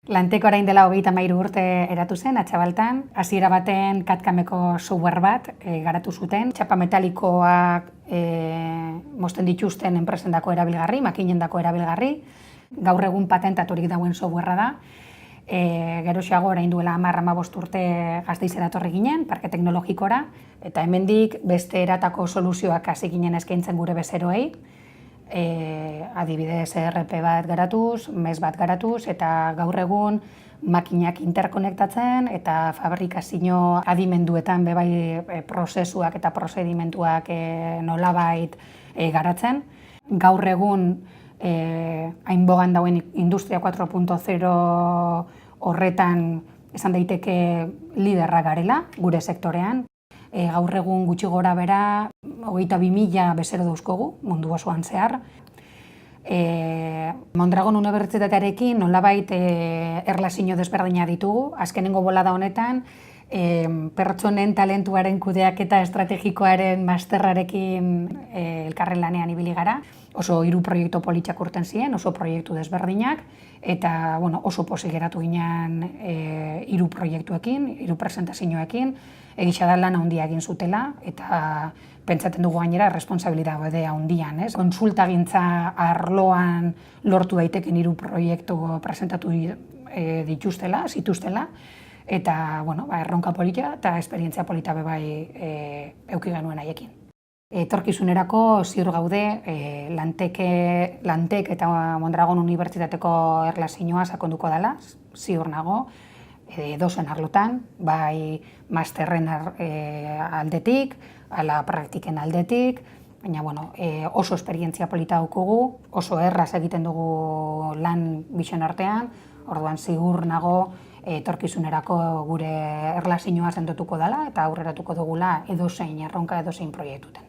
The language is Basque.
Lantek orain dela 33 urte eratu zen, Atxabaltan. Hasiera baten katkameko software bat garatu zuten. Txapa metalikoak mozten dituzten enpresendako erabilgarri, makinendako erabilgarri. Gaur egun patentaturik dauen softwarea da. Geroxeago orain duela 10-15 urte Gasteizera etorri ginen, parke teknologikora, eta hemendik beste eratako soluzioak hasi ginen eskaintzen gure bezeroei. Adibidez ERP bat garatuz, MES bat garatuz, eta gaur egun makinak interkonektatzen eta fabrikazio adimenduetan bebai prozesuak eta prozedimentuak nolabait garatzen. Gaur egun hainbogan dauen Industria 4.0 horretan esan daiteke liderra garela gure sektorean. Gaur egun gutxi gora bera 22.000 bezero dauzkogu mundu osoan zehar. Mondragon Unibertsitatearekin nolabait erlazio desberdina ditugu. Azkenengo bolada honetan pertsonen talentuaren kudeaketa estrategikoaren masterrarekin elkarren lanean ibili gara. Oso 3 proiektu politxak urten ziren, oso proiektu desberdinak, eta oso pozik geratu ginen 3 proiektuekin, 3 presentazioekin, egisa da lan handia egin zutela, eta pentsatzen dugu gainera responsabilitate handian. Kontsultagintza arloan lortu daiteken 3 proiektu presentatu zituztela, eta erronka polita eta esperientzia polita bebai eduki genuen haiekin. Etorkizunerako ziur gaude Lantek eta Mondragon Unibertsitateko erlazioa sakonduko dela, ziur nago, edozen arlotan, bai masterren aldetik, ala praktiken aldetik, baina oso esperientzia polita daukagu, oso erraz egiten dugu lan bixen artean, orduan ziur nago etorkizunerako gure erlazioa sendotuko dela eta aurreratuko dugula edozein erronka edozein proiektutan.